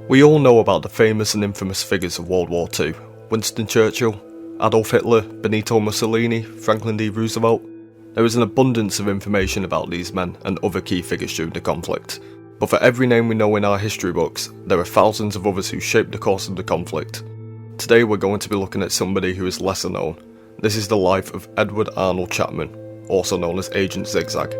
We all know about the famous and infamous figures of World War II: Winston Churchill, Adolf Hitler, Benito Mussolini, Franklin D. Roosevelt. There is an abundance of information about these men and other key figures during the conflict. But for every name we know in our history books, there are thousands of others who shaped the course of the conflict. Today we're going to be looking at somebody who is lesser known. This is the life of Edward Arnold Chapman, also known as Agent Zigzag.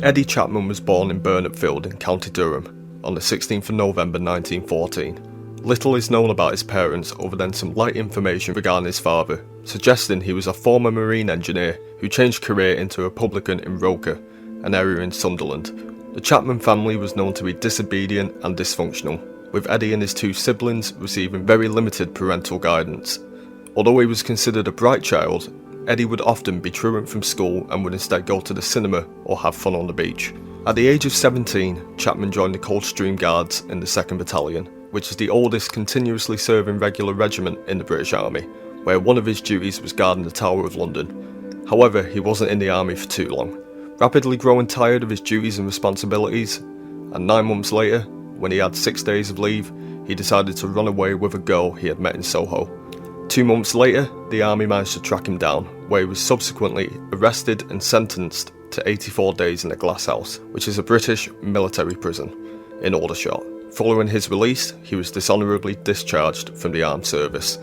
Eddie Chapman was born in Burnett Field in County Durham on the 16th of November 1914. Little is known about his parents other than some light information regarding his father, suggesting he was a former marine engineer who changed career into a publican in Roker, an area in Sunderland. The Chapman family was known to be disobedient and dysfunctional, with Eddie and his two siblings receiving very limited parental guidance. Although he was considered a bright child, Eddie would often be truant from school and would instead go to the cinema or have fun on the beach. At the age of 17, Chapman joined the Coldstream Guards in the 2nd Battalion, which is the oldest continuously serving regular regiment in the British Army, where one of his duties was guarding the Tower of London. However, he wasn't in the army for too long, rapidly growing tired of his duties and responsibilities, and 9 months later, when he had 6 days of leave, he decided to run away with a girl he had met in Soho. 2 months later, the army managed to track him down, where he was subsequently arrested and sentenced to 84 days in a glass house, which is a British military prison, in Aldershot. Following his release, he was dishonourably discharged from the armed service.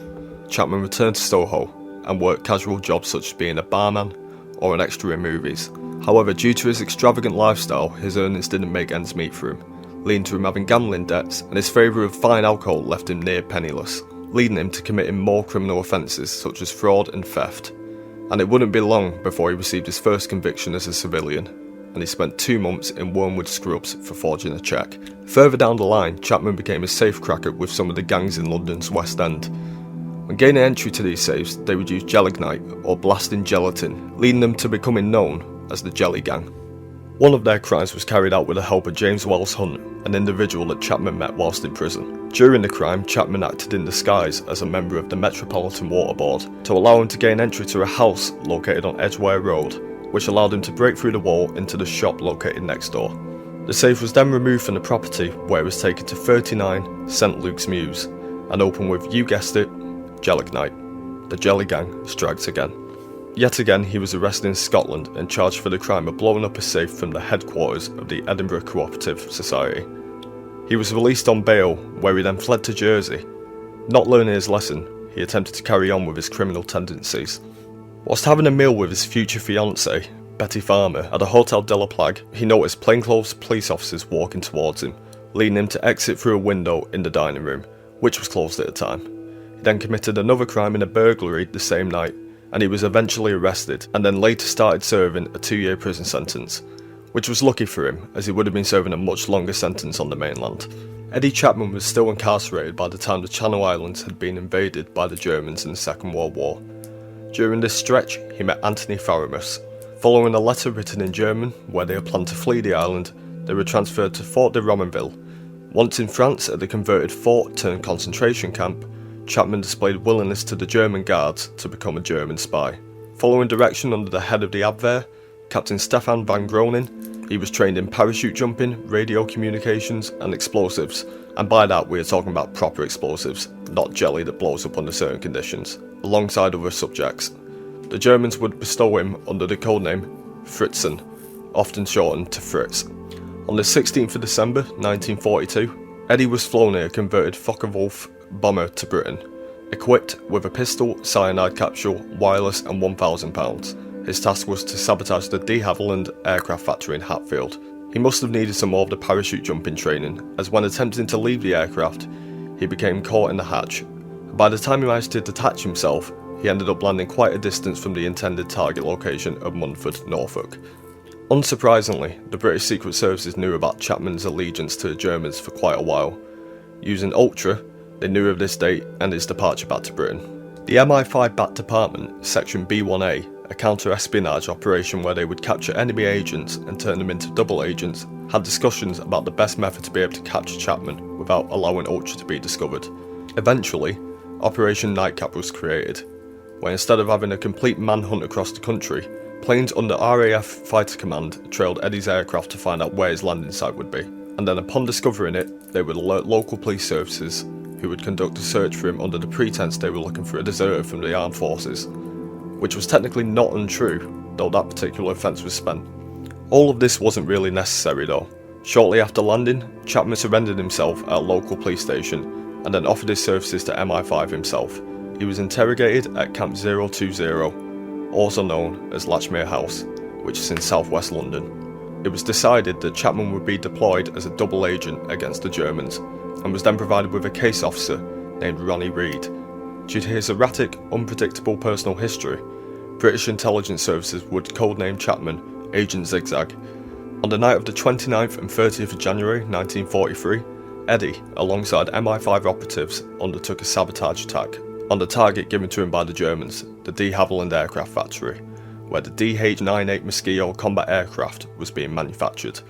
Chapman returned to Soho and worked casual jobs such as being a barman or an extra in movies. However, due to his extravagant lifestyle, his earnings didn't make ends meet for him, leading to him having gambling debts, and his favour of fine alcohol left him near penniless, leading him to committing more criminal offences such as fraud and theft. And it wouldn't be long before he received his first conviction as a civilian, and he spent 2 months in Wormwood Scrubs for forging a cheque. Further down the line, Chapman became a safecracker with some of the gangs in London's West End. When gaining entry to these safes, they would use gelignite or blasting gelatin, leading them to becoming known as the Jelly Gang. One of their crimes was carried out with the help of James Wells Hunt, an individual that Chapman met whilst in prison. During the crime, Chapman acted in disguise as a member of the Metropolitan Water Board to allow him to gain entry to a house located on Edgware Road, which allowed him to break through the wall into the shop located next door. The safe was then removed from the property, where it was taken to 39 St Luke's Mews and opened with, you guessed it, gelignite. The Jelly Gang strikes again. Yet again, he was arrested in Scotland and charged for the crime of blowing up a safe from the headquarters of the Edinburgh Cooperative Society. He was released on bail, where he then fled to Jersey. Not learning his lesson, he attempted to carry on with his criminal tendencies. Whilst having a meal with his future fiancée, Betty Farmer, at a Hotel de la Plague, he noticed plainclothes police officers walking towards him, leading him to exit through a window in the dining room, which was closed at the time. He then committed another crime in a burglary the same night, and he was eventually arrested and then later started serving a 2-year prison sentence, which was lucky for him as he would have been serving a much longer sentence on the mainland. Eddie Chapman was still incarcerated by the time the Channel Islands had been invaded by the Germans in the Second World War. During this stretch, he met Anthony Faramus. Following a letter written in German where they had planned to flee the island, they were transferred to Fort de Romainville. Once in France at the converted fort-turned-concentration camp, Chapman displayed willingness to the German guards to become a German spy. Following direction under the head of the Abwehr, Captain Stefan van Groningen, he was trained in parachute jumping, radio communications and explosives, and by that we are talking about proper explosives, not jelly that blows up under certain conditions, alongside other subjects. The Germans would bestow him under the codename Fritzen, often shortened to Fritz. On the 16th of December 1942, Eddie was flown in a converted Focke-Wulf bomber to Britain, equipped with a pistol, cyanide capsule, wireless and £1,000. His task was to sabotage the de Havilland aircraft factory in Hatfield. He must have needed some more of the parachute jumping training, as when attempting to leave the aircraft, he became caught in the hatch. By the time he managed to detach himself, he ended up landing quite a distance from the intended target location of Munford, Norfolk. Unsurprisingly, the British Secret Services knew about Chapman's allegiance to the Germans for quite a while. Using Ultra, they knew of this date and his departure back to Britain. The MI5 Bat Department, Section B1A, a counter-espionage operation where they would capture enemy agents and turn them into double agents, had discussions about the best method to be able to capture Chapman without allowing Ultra to be discovered. Eventually, Operation Nightcap was created, where instead of having a complete manhunt across the country, planes under RAF Fighter Command trailed Eddie's aircraft to find out where his landing site would be. and then upon discovering it, they would alert local police services, who would conduct a search for him under the pretense they were looking for a deserter from the armed forces, which was technically not untrue, though that particular offence was spent. All of this wasn't really necessary though. Shortly after landing, Chapman surrendered himself at a local police station and then offered his services to MI5 himself. He was interrogated at Camp 020, also known as Latchmere House, which is in southwest London. It was decided that Chapman would be deployed as a double agent against the Germans, and was then provided with a case officer named Ronnie Reed. Due to his erratic, unpredictable personal history, British intelligence services would codename Chapman Agent Zigzag. On the night of the 29th and 30th of January 1943, Eddie, alongside MI5 operatives, undertook a sabotage attack on the target given to him by the Germans, the de Havilland Aircraft Factory, where the DH-98 Mosquito combat aircraft was being manufactured.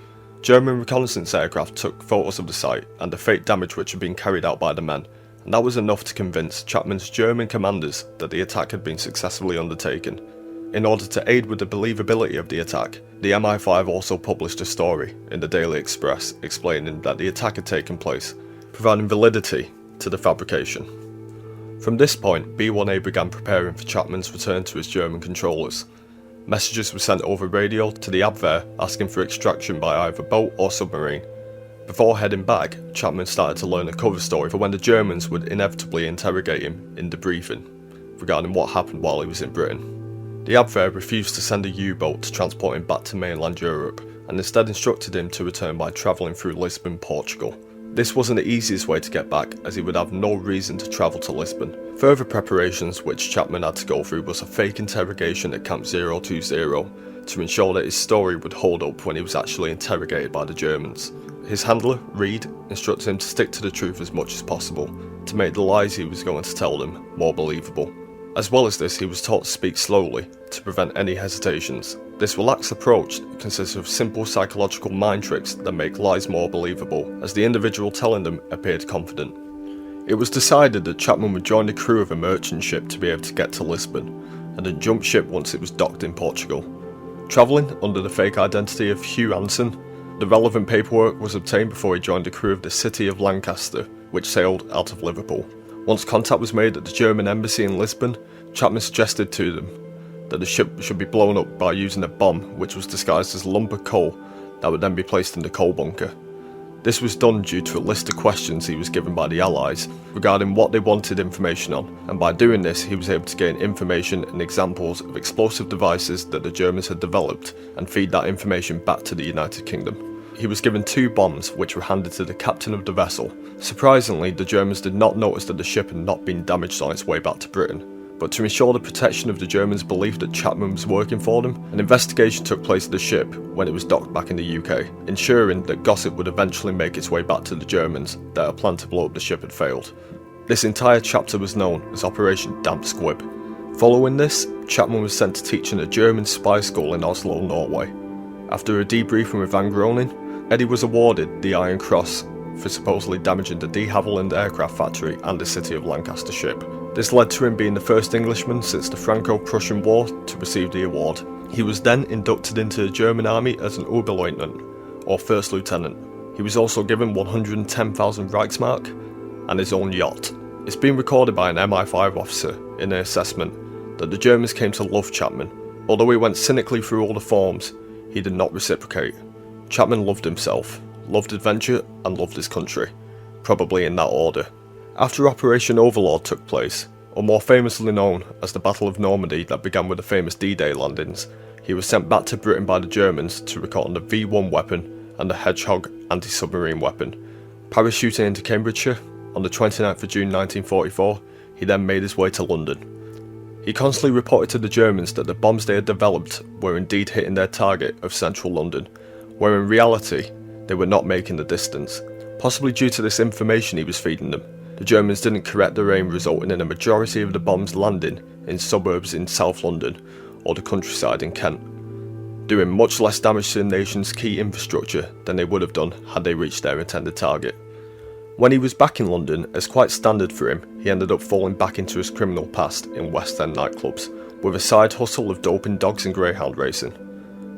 German reconnaissance aircraft took photos of the site and the fake damage which had been carried out by the men, and that was enough to convince Chapman's German commanders that the attack had been successfully undertaken. In order to aid with the believability of the attack, the MI5 also published a story in the Daily Express explaining that the attack had taken place, providing validity to the fabrication. From this point, B1A began preparing for Chapman's return to his German controllers. Messages were sent over radio to the Abwehr asking for extraction by either boat or submarine. Before heading back, Chapman started to learn a cover story for when the Germans would inevitably interrogate him in debriefing regarding what happened while he was in Britain. The Abwehr refused to send a U-boat to transport him back to mainland Europe, and instead instructed him to return by travelling through Lisbon, Portugal. This wasn't the easiest way to get back, as he would have no reason to travel to Lisbon. Further preparations which Chapman had to go through was a fake interrogation at Camp 020 to ensure that his story would hold up when he was actually interrogated by the Germans. His handler, Reed, instructed him to stick to the truth as much as possible, to make the lies he was going to tell them more believable. As well as this, he was taught to speak slowly, to prevent any hesitations. This relaxed approach consists of simple psychological mind tricks that make lies more believable, as the individual telling them appeared confident. It was decided that Chapman would join the crew of a merchant ship to be able to get to Lisbon, and then jump ship once it was docked in Portugal. Travelling under the fake identity of Hugh Anson, the relevant paperwork was obtained before he joined the crew of the City of Lancaster, which sailed out of Liverpool. Once contact was made at the German embassy in Lisbon, Chapman suggested to them that the ship should be blown up by using a bomb which was disguised as a lump of coal that would then be placed in the coal bunker. This was done due to a list of questions he was given by the Allies regarding what they wanted information on, and by doing this he was able to gain information and examples of explosive devices that the Germans had developed and feed that information back to the United Kingdom. He was given 2 bombs which were handed to the captain of the vessel. Surprisingly, the Germans did not notice that the ship had not been damaged on its way back to Britain. But to ensure the protection of the Germans' belief that Chapman was working for them, an investigation took place of the ship when it was docked back in the UK, ensuring that gossip would eventually make its way back to the Germans that a plan to blow up the ship had failed. This entire chapter was known as Operation Damp Squib. Following this, Chapman was sent to teach in a German spy school in Oslo, Norway. After a debriefing with Van Groening, Eddie was awarded the Iron Cross for supposedly damaging the de Havilland Aircraft Factory and the City of Lancaster ship. This led to him being the first Englishman since the Franco-Prussian War to receive the award. He was then inducted into the German army as an Oberleutnant, or First Lieutenant. He was also given 110,000 Reichsmark and his own yacht. It's been recorded by an MI5 officer in an assessment that the Germans came to love Chapman. Although he went cynically through all the forms, he did not reciprocate. Chapman loved himself, loved adventure, and loved his country, probably in that order. After Operation Overlord took place, or more famously known as the Battle of Normandy that began with the famous D-Day landings, he was sent back to Britain by the Germans to recall the V1 weapon and the Hedgehog anti-submarine weapon. Parachuting into Cambridgeshire on the 29th of June 1944, he then made his way to London. He constantly reported to the Germans that the bombs they had developed were indeed hitting their target of central London, where in reality they were not making the distance. Possibly due to this information he was feeding them, the Germans didn't correct their aim, resulting in a majority of the bombs landing in suburbs in South London or the countryside in Kent, doing much less damage to the nation's key infrastructure than they would have done had they reached their intended target. When he was back in London, as quite standard for him, he ended up falling back into his criminal past in West End nightclubs, with a side hustle of doping dogs and greyhound racing.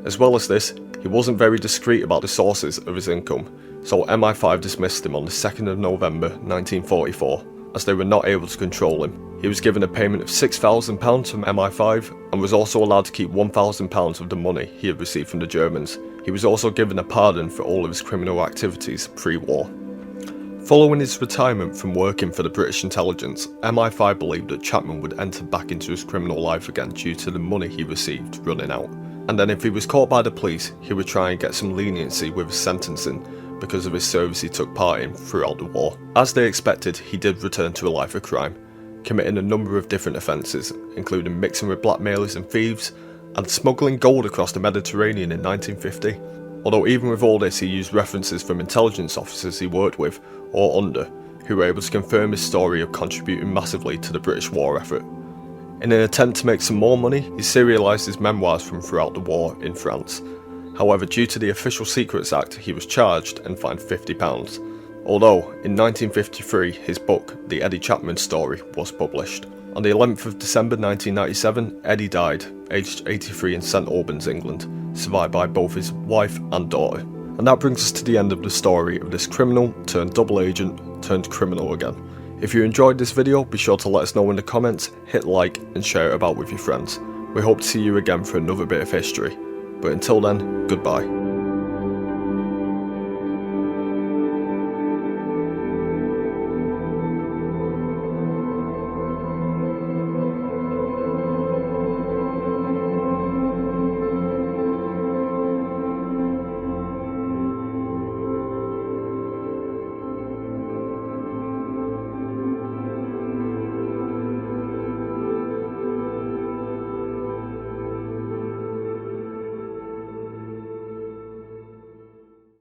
As well as this, he wasn't very discreet about the sources of his income, so MI5 dismissed him on the 2nd of November 1944, as they were not able to control him. He was given a payment of £6,000 from MI5 and was also allowed to keep £1,000 of the money he had received from the Germans. He was also given a pardon for all of his criminal activities pre-war. Following his retirement from working for the British intelligence, MI5 believed that Chapman would enter back into his criminal life again due to the money he received running out. And then if he was caught by the police, he would try and get some leniency with his sentencing because of his service he took part in throughout the war. As they expected, he did return to a life of crime, committing a number of different offences, including mixing with blackmailers and thieves, and smuggling gold across the Mediterranean in 1950. Although even with all this, he used references from intelligence officers he worked with or under, who were able to confirm his story of contributing massively to the British war effort. In an attempt to make some more money, he serialised his memoirs from throughout the war in France. However, due to the Official Secrets Act, he was charged and fined £50. Although, in 1953, his book, The Eddie Chapman Story, was published. On the 11th of December 1997, Eddie died, aged 83 in St Albans, England, survived by both his wife and daughter. And that brings us to the end of the story of this criminal turned double agent turned criminal again. If you enjoyed this video, be sure to let us know in the comments, hit like and share it about with your friends. We hope to see you again for another bit of history. But until then, goodbye.